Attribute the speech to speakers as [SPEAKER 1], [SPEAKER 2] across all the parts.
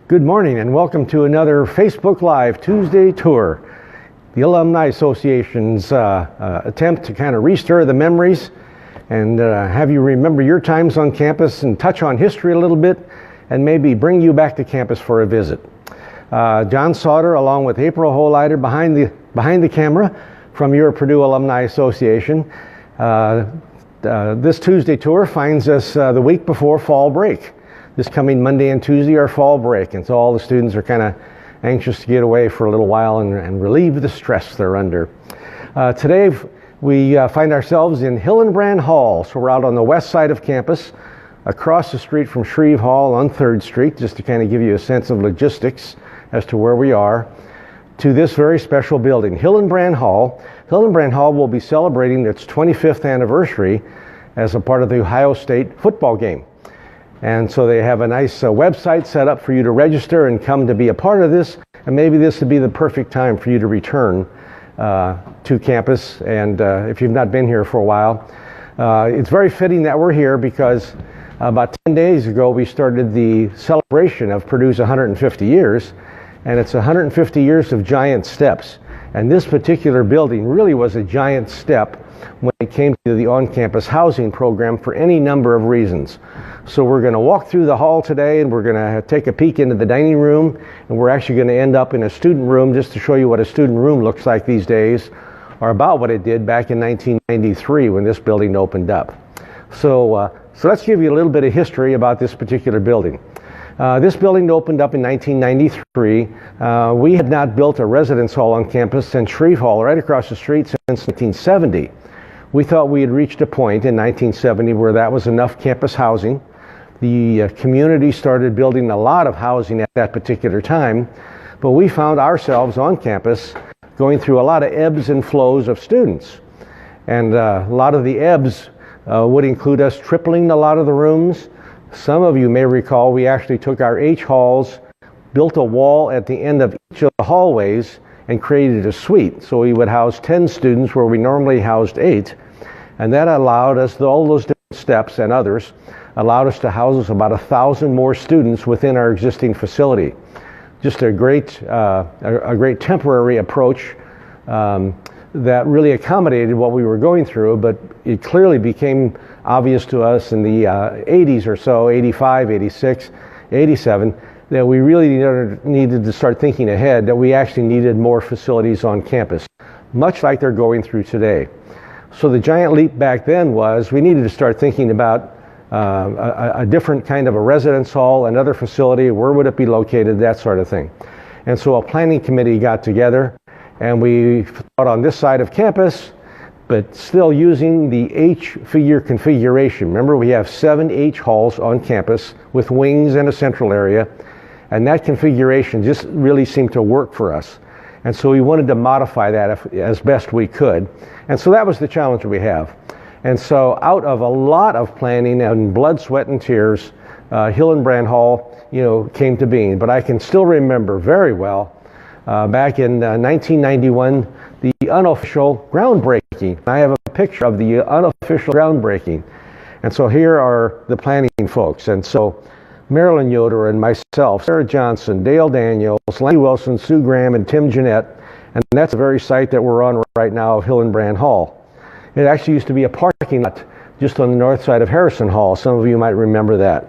[SPEAKER 1] Good morning and welcome to another Facebook Live Tuesday tour. The Alumni Association's attempt to kind of restir the memories and have you remember your times on campus and touch on history a little bit and maybe bring you back to campus for a visit. John Sautter along with April Holeiter behind the camera from your Purdue Alumni Association. This Tuesday tour finds us the week before fall break. This coming Monday and Tuesday are fall break, and so all the students are kind of anxious to get away for a little while and relieve the stress they're under. Today we find ourselves in Hillenbrand Hall, so we're out on the west side of campus, across the street from Shreve Hall on 3rd Street, just to kind of give you a sense of logistics as to where we are, to this very special building, Hillenbrand Hall. Hillenbrand Hall will be celebrating its 25th anniversary as a part of the Ohio State football game. And so they have a nice website set up for you to register and come to be a part of this. And maybe this would be the perfect time for you to return to campus. And if you've not been here for a while, it's very fitting that we're here because about 10 days ago we started the celebration of Purdue's 150 years. And it's 150 years of giant steps. And this particular building really was a giant step when it came to the on-campus housing program for any number of reasons. So we're going to walk through the hall today and we're going to take a peek into the dining room, and we're actually going to end up in a student room just to show you what a student room looks like these days, or about what it did back in 1993 when this building opened up. So let's give you a little bit of history about this particular building. This building opened up in 1993. We had not built a residence hall on campus since Shreve Hall, right across the street, since 1970. We thought we had reached a point in 1970 where that was enough campus housing. The community started building a lot of housing at that particular time, but we found ourselves on campus going through a lot of ebbs and flows of students. And a lot of the ebbs would include us tripling a lot of the rooms. Some of you may recall we actually took our H halls, built a wall at the end of each of the hallways, and created a suite. So we would house 10 students where we normally housed 8. And that allowed us, all those different steps and others, allowed us to house about 1,000 more students within our existing facility. Just a great temporary approach that really accommodated what we were going through, but it clearly became obvious to us in the 80s or so, 85, 86, 87, that we really needed to start thinking ahead, that we actually needed more facilities on campus, much like they're going through today. So the giant leap back then was we needed to start thinking about a different kind of a residence hall, another facility, where would it be located, that sort of thing. And so a planning committee got together and we thought on this side of campus, but still using the H-figure configuration. Remember, we have 7 H halls on campus with wings and a central area, and that configuration just really seemed to work for us. And so we wanted to modify that as best we could. And so that was the challenge we have. And so out of a lot of planning and blood, sweat, and tears, Hillenbrand Hall, came to being. But I can still remember very well, back in 1991, the unofficial groundbreaking. I have a picture of the unofficial groundbreaking. And so here are the planning folks. And so Marilyn Yoder and myself, Sarah Johnson, Dale Daniels, Lenny Wilson, Sue Graham, and Tim Jeanette. And that's the very site that we're on right now of Hillenbrand Hall. It actually used to be a parking lot just on the north side of Harrison Hall. Some of you might remember that.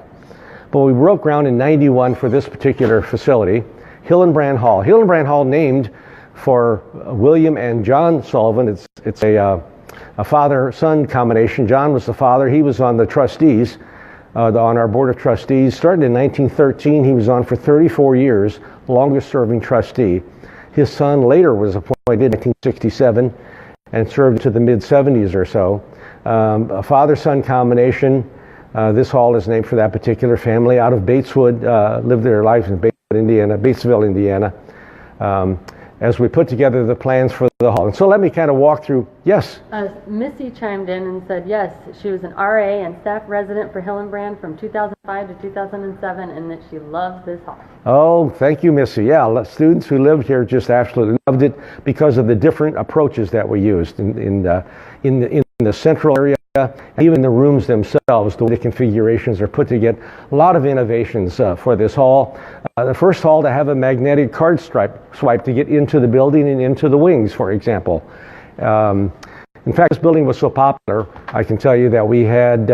[SPEAKER 1] But we broke ground in 91 for this particular facility, Hillenbrand Hall. Hillenbrand Hall named for William and John Sullivan. It's a father-son combination. John was the father. He was on the trustees, on our board of trustees. Started in 1913. He was on for 34 years, longest serving trustee. His son later was appointed in 1967 and served to the mid-70s or so. A father-son combination. This hall is named for that particular family out of Bateswood, lived their life in Batesville, Indiana, as we put together the plans for the hall. And so let me kind of walk through. Yes?
[SPEAKER 2] Missy chimed in and said, yes, she was an RA and staff resident for Hillenbrand from 2005 to 2007, and that she loves this hall.
[SPEAKER 1] Oh, thank you, Missy. Yeah, students who lived here just absolutely loved it because of the different approaches that we used in the central area and even the rooms themselves, the way the configurations are put together. A lot of innovations for this hall. The first hall to have a magnetic card swipe to get into the building and into the wings, for example. In fact, this building was so popular, I can tell you that we had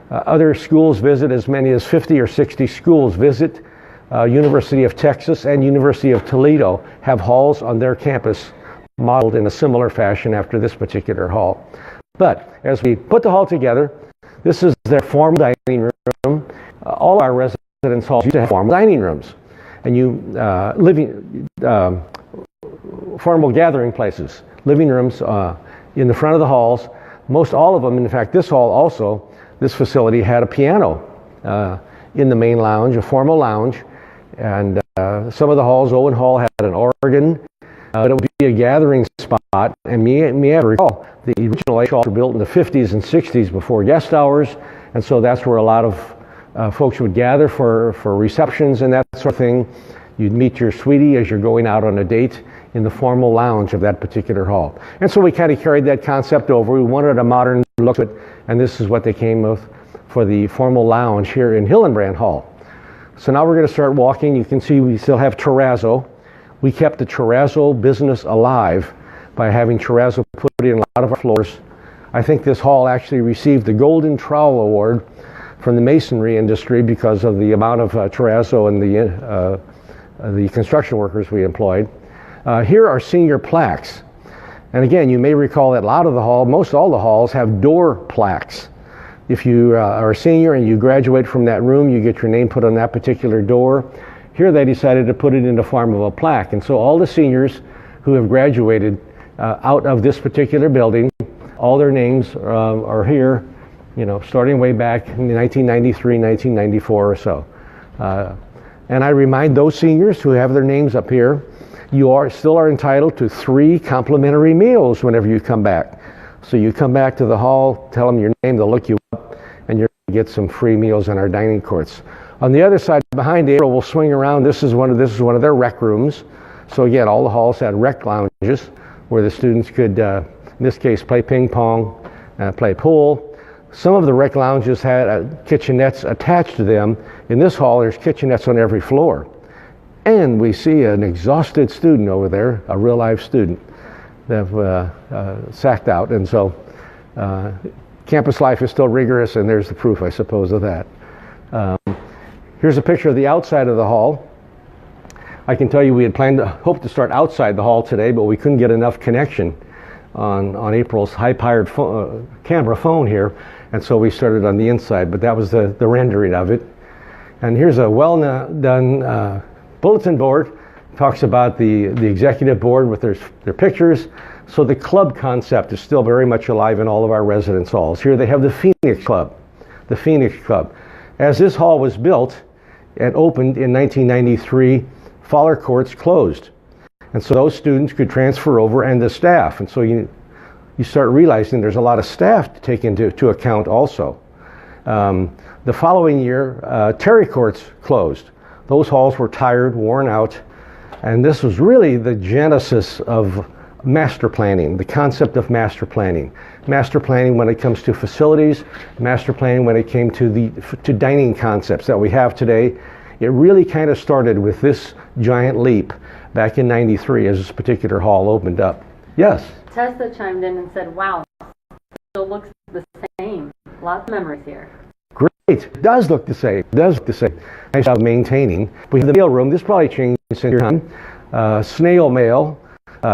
[SPEAKER 1] other schools visit, as many as 50 or 60 schools visit. University of Texas and University of Toledo have halls on their campus modeled in a similar fashion after this particular hall. But as we put the hall together, this is their formal dining room. All our residence halls used to have formal dining rooms, and formal gathering places, living rooms in the front of the halls. Most all of them, in fact, this hall also, this facility had a piano in the main lounge, a formal lounge, and some of the halls, Owen Hall had an organ. It would be a gathering spot, and me I recall the original halls were built in the 50s and 60s before guest hours, and so that's where a lot of folks would gather for receptions and that sort of thing. You'd meet your sweetie as you're going out on a date in the formal lounge of that particular hall. And so we kind of carried that concept over. We wanted a modern look to it, and this is what they came with for the formal lounge here in Hillenbrand Hall. So now we're going to start walking. You can see we still have terrazzo. We kept the terrazzo business alive by having terrazzo put in a lot of our floors. I think this hall actually received the Golden Trowel Award from the masonry industry because of the amount of terrazzo and the construction workers we employed. Here are senior plaques. And again, you may recall that a lot of the hall, most all the halls have door plaques. If you are a senior and you graduate from that room, you get your name put on that particular door. Here they decided to put it in the form of a plaque. And so all the seniors who have graduated out of this particular building, all their names are here, you know, starting way back in 1993, 1994 or so. And I remind those seniors who have their names up here, you still are entitled to 3 complimentary meals whenever you come back. So you come back to the hall, tell them your name, they'll look you up, and you're going to get some free meals in our dining courts. On the other side, behind April, we'll swing around. This is one of their rec rooms. So again, all the halls had rec lounges where the students could, in this case, play ping pong, play pool. Some of the rec lounges had kitchenettes attached to them. In this hall, there's kitchenettes on every floor. And we see an exhausted student over there, a real life student, that sacked out. And so campus life is still rigorous, and there's the proof, I suppose, of that. Here's a picture of the outside of the hall. I can tell you we had hoped to start outside the hall today, but we couldn't get enough connection on April's high-powered camera phone here, and so we started on the inside, but that was the rendering of it. And here's a well-done bulletin board. Talks about the executive board with their pictures. So the club concept is still very much alive in all of our residence halls. Here they have the Phoenix Club. The Phoenix Club. As this hall was built and opened in 1993, Fowler Courts closed. And so those students could transfer over, and the staff. And so you start realizing there's a lot of staff to take into account also. The following year, Terry Courts closed. Those halls were tired, worn out, and this was really the genesis of master planning, the concept of master planning. Master planning when it comes to facilities, master planning when it came to dining concepts that we have today. It really kind of started with this giant leap back in '93 as this particular hall opened up. Yes?
[SPEAKER 2] Tessa chimed in and said, wow, still looks the same. Lots of memories here.
[SPEAKER 1] Great. It does look the same. It does look the same. Nice job maintaining. We have the mail room. This probably changed since your time. Snail mail.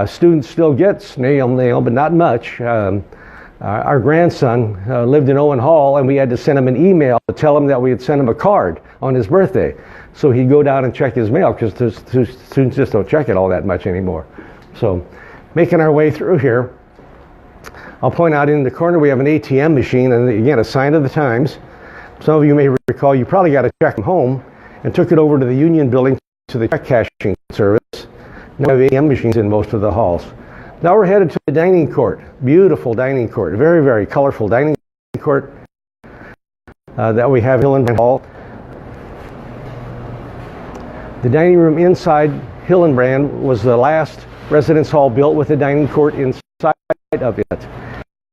[SPEAKER 1] Students still get snail mail, but not much. Our grandson lived in Owen Hall, and we had to send him an email to tell him that we had sent him a card on his birthday. So he'd go down and check his mail, because students just don't check it all that much anymore. So making our way through here, I'll point out in the corner we have an ATM machine, and again, a sign of the times. Some of you may recall you probably got a check from home and took it over to the Union building to the check cashing service. Now we have ATM machines in most of the halls. Now we're headed to the dining court. Beautiful dining court. Very, very colorful dining court that we have in Hillenbrand Hall. The dining room inside Hillenbrand was the last residence hall built with a dining court inside of it.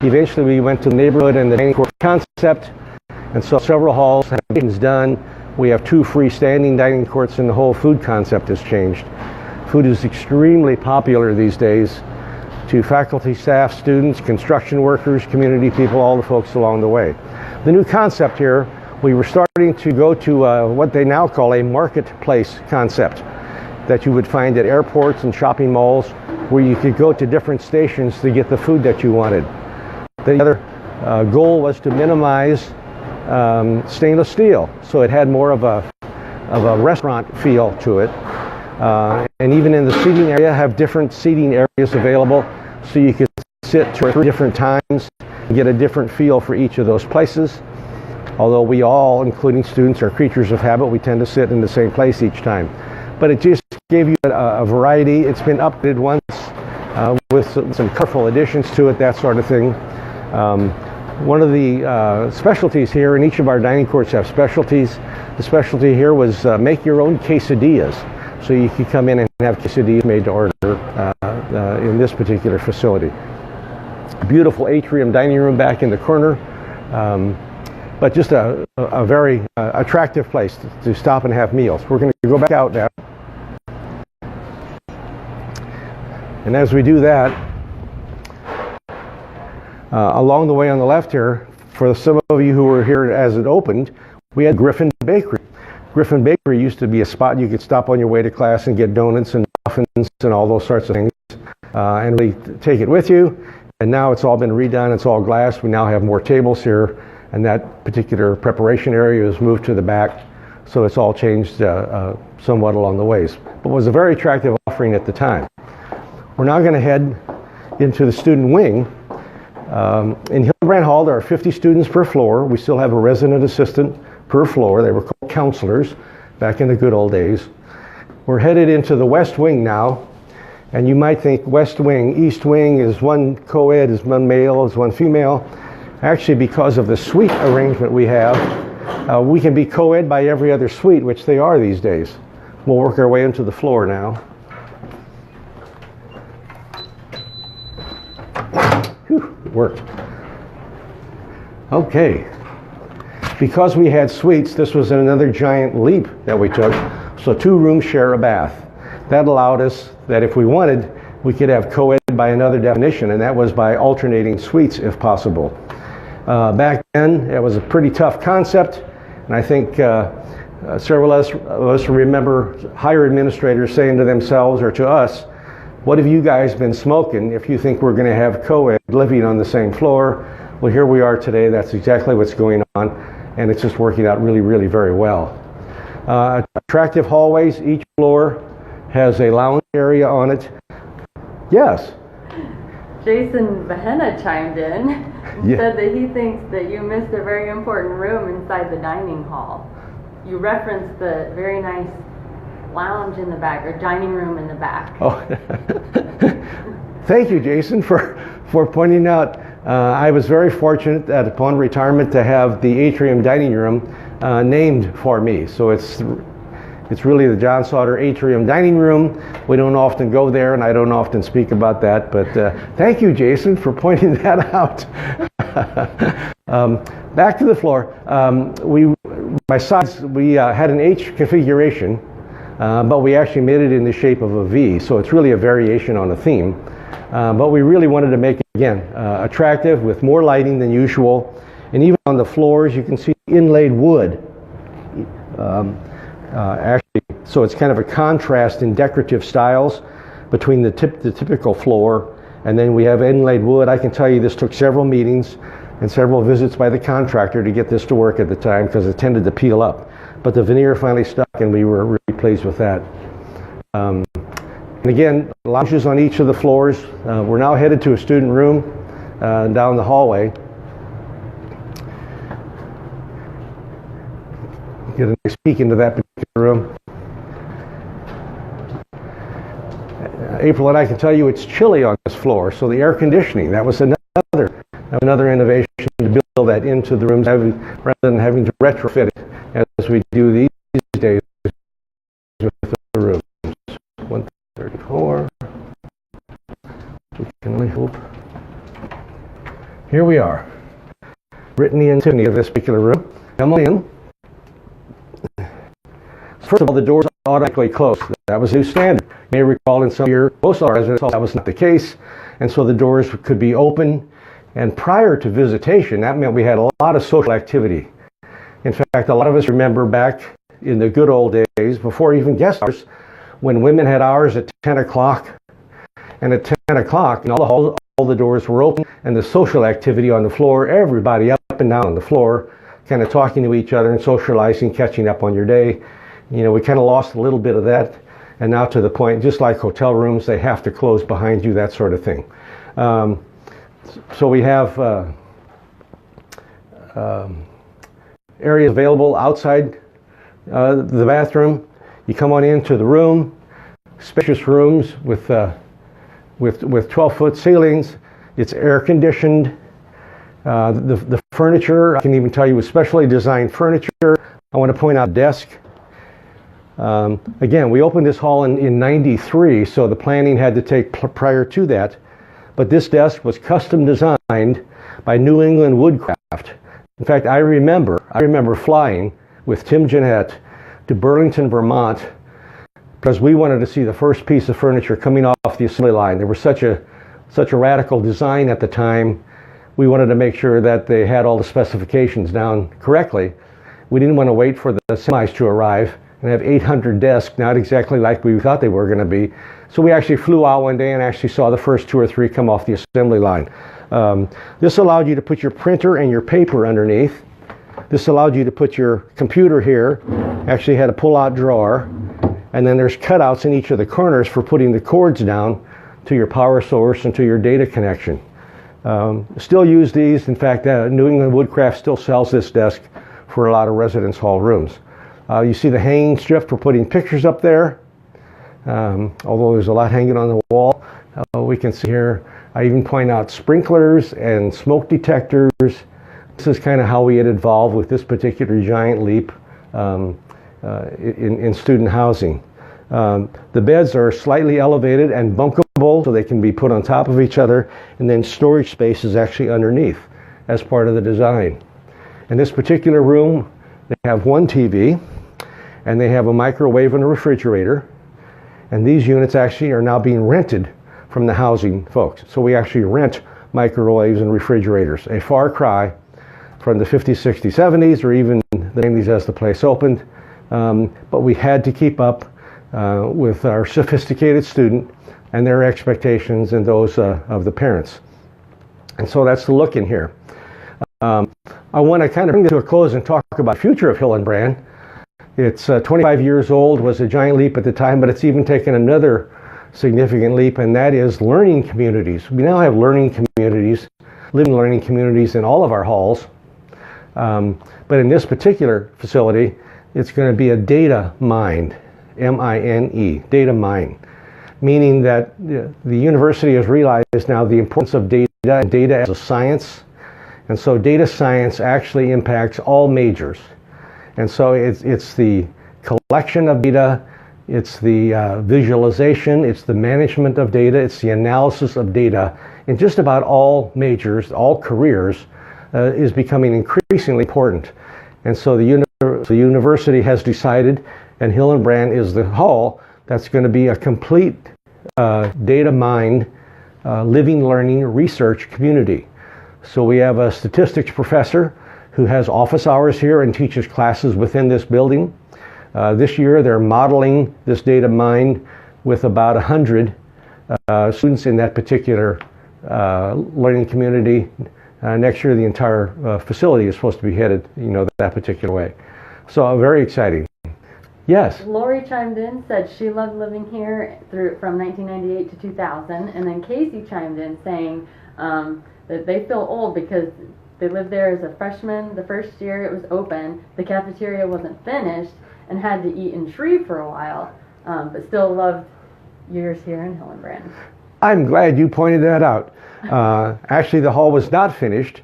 [SPEAKER 1] Eventually we went to the neighborhood and the dining court concept, and so several halls have things done. We have 2 freestanding dining courts, and the whole food concept has changed. Food is extremely popular these days to faculty, staff, students, construction workers, community people, all the folks along the way. The new concept here, we were starting to go to what they now call a marketplace concept that you would find at airports and shopping malls, where you could go to different stations to get the food that you wanted. The other goal was to minimize stainless steel, so it had more of a restaurant feel to it. And even in the seating area, have different seating areas available, so you could sit 2 or 3 different times and get a different feel for each of those places. Although we all, including students, are creatures of habit, we tend to sit in the same place each time. But it just gave you a variety. It's been updated once with some colorful additions to it, that sort of thing. One of the specialties here, and each of our dining courts have specialties. The specialty here was make your own quesadillas. So you could come in and have quesadillas made to order in this particular facility. Beautiful atrium dining room back in the corner, but just a very attractive place to stop and have meals. We're going to go back out now. And as we do that, along the way on the left here, for some of you who were here as it opened, we had Griffin Bakery. Griffin Bakery used to be a spot you could stop on your way to class and get donuts and muffins and all those sorts of things, and really take it with you. And now it's all been redone. It's all glass. We now have more tables here, and that particular preparation area is moved to the back, so it's all changed somewhat along the ways. But it was a very attractive offering at the time. We're now going to head into the student wing. In Hillenbrand Hall, there are 50 students per floor. We still have a resident assistant per floor. They were called counselors back in the good old days. We're headed into the west wing now, and you might think west wing, east wing is one co-ed, is one male, is one female. Actually, because of the suite arrangement we have, we can be co-ed by every other suite, which they are these days. We'll work our way into the floor now. Whew, it worked. Okay. Because we had suites, this was another giant leap that we took. So 2 rooms share a bath. That allowed us that if we wanted, we could have co-ed by another definition, and that was by alternating suites if possible. Back then, it was a pretty tough concept, and I think several of us remember higher administrators saying to themselves or to us, "What have you guys been smoking if you think we're going to have co-ed living on the same floor?" Well, here we are today. That's exactly what's going on, and it's just working out really, really very well. Attractive hallways. Each floor has a lounge area on it. Yes?
[SPEAKER 2] Jason Behenna chimed in and said that he thinks that you missed a very important room inside the dining hall. You referenced the very nice lounge in the back, or dining room in the back.
[SPEAKER 1] Oh, thank you, Jason, for pointing out. I was very fortunate that upon retirement to have the atrium dining room named for me. So it's really the John Sautter Atrium Dining Room. We don't often go there, and I don't often speak about that, but thank you, Jason, for pointing that out. Back to the floor. My sides, we had an H configuration, but we actually made it in the shape of a V, so it's really a variation on a theme. But we really wanted to make it, again, attractive with more lighting than usual. And even on the floors, you can see inlaid wood. Actually, so it's kind of a contrast in decorative styles between the typical floor, and then we have inlaid wood. I can tell you this took several meetings and several visits by the contractor to get this to work at the time, because it tended to peel up. But the veneer finally stuck, and we were really pleased with that. And again, lounges on each of the floors. We're now headed to a student room down the hallway. Get a nice peek into that particular room. April and I can tell you it's chilly on this floor, so the air conditioning, that was another innovation to build that into the rooms rather than having to retrofit it as we do these days with the rooms. 134. We can only hope. here we are. Brittany and Tiffany of this particular room. Come on in. First of all, the doors automatically close. That was a new standard. You may recall in some of your most of our residence halls that was not the case, and so the doors could be open. And prior to visitation, that meant we had a lot of social activity. In fact, a lot of us remember back in the good old days, before even guest hours, when women had hours at 10 o'clock, and at 10 o'clock, all the doors were open, and the social activity on the floor, everybody up and down on the floor, kind of talking to each other and socializing, catching up on your day. You know, we kind of lost a little bit of that, and now to the point, just like hotel rooms, they have to close behind you, that sort of thing. So we have areas available outside the bathroom. You come on into the room, spacious rooms with 12-foot ceilings. It's air conditioned. The furniture, I can even tell you, was specially designed furniture. I want to point out desk. Again, we opened this hall in 93, so the planning had to take prior to that. But this desk was custom designed by New England Woodcraft. In fact, I remember flying with Tim Jeanette to Burlington, Vermont, because we wanted to see the first piece of furniture coming off the assembly line. There was such a radical design at the time. We wanted to make sure that they had all the specifications down correctly. We didn't want to wait for the semis to arrive and have 800 desks, not exactly like we thought they were going to be. So we actually flew out one day and actually saw the first 2 or 3 come off the assembly line. This allowed you to put your printer and your paper underneath. This allowed you to put your computer here. Actually had a pull-out drawer. And then there's cutouts in each of the corners for putting the cords down to your power source and to your data connection. Still use these. In fact, New England Woodcraft still sells this desk for a lot of residence hall rooms. You see the hanging strip for putting pictures up there. Although there's a lot hanging on the wall. We can see here, I even point out sprinklers and smoke detectors. This is kind of how we had evolved with this particular giant leap in student housing. The beds are slightly elevated and bunkable, so they can be put on top of each other, and then storage space is actually underneath as part of the design. In this particular room, they have one TV, and they have a microwave and a refrigerator, and these units actually are now being rented from the housing folks. So we actually rent microwaves and refrigerators, a far cry from the 50s, 60s, 70s, or even the 90s as the place opened. But we had to keep up with our sophisticated student and their expectations and those of the parents. And so that's the look in here. I want to kind of bring this to a close and talk about the future of Hillenbrand. It's 25 years old, was a giant leap at the time, but it's even taken another significant leap, and that is learning communities. We now have learning communities, living learning communities in all of our halls. But in this particular facility, it's going to be a data mine, M-I-N-E, data mine, meaning that the university has realized now the importance of data and data as a science. And so data science actually impacts all majors. And so it's the collection of data, it's the visualization, it's the management of data, it's the analysis of data in just about all majors, all careers, is becoming increasingly important. And so the university has decided, and Hillenbrand is the hall that's going to be a complete data mined, living learning research community. So we have a statistics professor who has office hours here and teaches classes within this building. This year they're modeling this data mine with about 100 students in that particular learning community. Next year the entire facility is supposed to be headed, that particular way. So very exciting. Yes?
[SPEAKER 2] Lori chimed in, said she loved living here from 1998 to 2000, and then Casey chimed in saying that they feel old because they lived there as a freshman. The first year it was open, the cafeteria wasn't finished, and had to eat in Shreve for a while, but still loved years here in Hillenbrand.
[SPEAKER 1] I'm glad you pointed that out. Actually, the hall was not finished.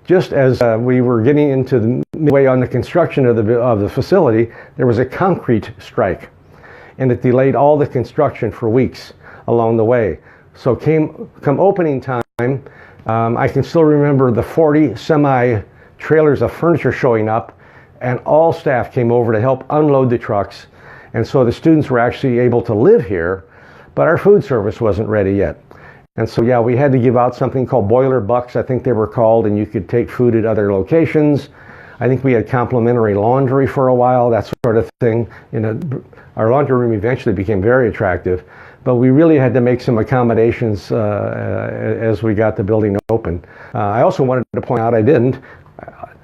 [SPEAKER 1] Just as we were getting into the midway on the construction of the facility, there was a concrete strike, and it delayed all the construction for weeks along the way. So come opening time, I can still remember the 40 semi-trailers of furniture showing up, and all staff came over to help unload the trucks. And so the students were actually able to live here, but our food service wasn't ready yet. And so, yeah, we had to give out something called boiler bucks, I think they were called, and you could take food at other locations. I think we had complimentary laundry for a while, that sort of thing. Our laundry room eventually became very attractive, but we really had to make some accommodations as we got the building open. I also wanted to point out, I don't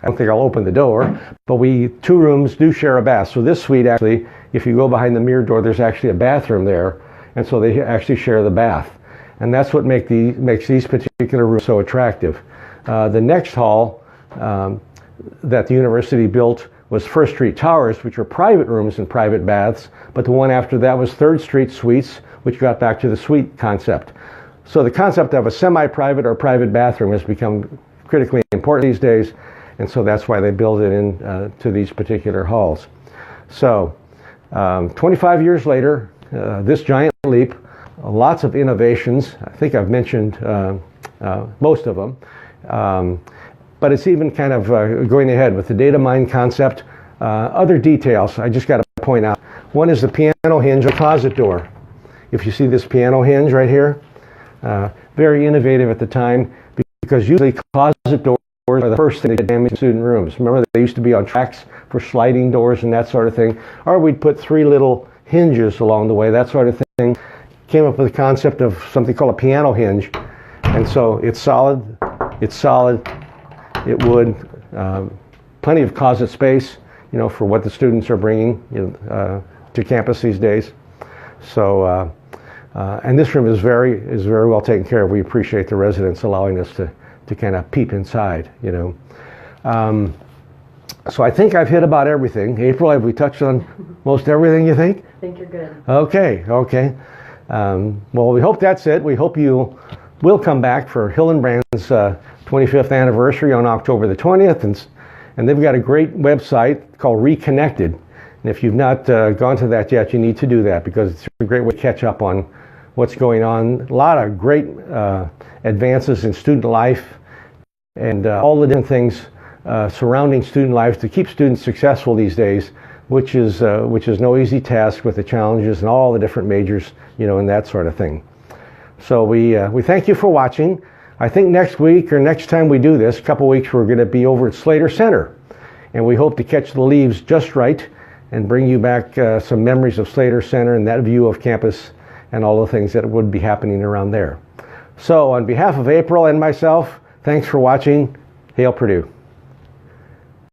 [SPEAKER 1] think I'll open the door, but 2 rooms do share a bath. So this suite actually, if you go behind the mirror door, there's actually a bathroom there, and so they actually share the bath. And that's what makes these particular rooms so attractive. The next hall that the university built was First Street Towers, which were private rooms and private baths, but the one after that was Third Street Suites, which got back to the suite concept. So the concept of a semi-private or private bathroom has become critically important these days, and so that's why they build it in to these particular halls. So 25 years later, this giant leap, lots of innovations. I think I've mentioned most of them. But it's even kind of going ahead with the data mine concept. Other details I just got to point out. One is the piano hinge, a closet door. If you see this piano hinge right here, very innovative at the time, because usually closet doors are the first thing that damage student rooms. Remember, they used to be on tracks for sliding doors and that sort of thing. Or we'd put 3 little hinges along the way, that sort of thing. Came up with the concept of something called a piano hinge. And so it's solid, it would, plenty of closet space, for what the students are bringing to campus these days. So, and this room is very well taken care of. We appreciate the residents allowing us to kind of peep inside, So I think I've hit about everything. April, have we touched on most everything, you think?
[SPEAKER 2] I think you're good.
[SPEAKER 1] Okay. Well, we hope that's it. We hope you will come back for Hillenbrand's 25th anniversary on October the 20th, and they've got a great website called Reconnected. And if you've not gone to that yet, you need to do that, because it's a great way to catch up on what's going on. A lot of great advances in student life and all the different things surrounding student life to keep students successful these days, which is no easy task with the challenges and all the different majors, and that sort of thing. So we thank you for watching. I think next week or next time we do this, a couple weeks, we're going to be over at Slater Center, and we hope to catch the leaves just right and bring you back some memories of Slater Center and that view of campus and all the things that would be happening around there. So on behalf of April and myself, thanks for watching. Hail Purdue.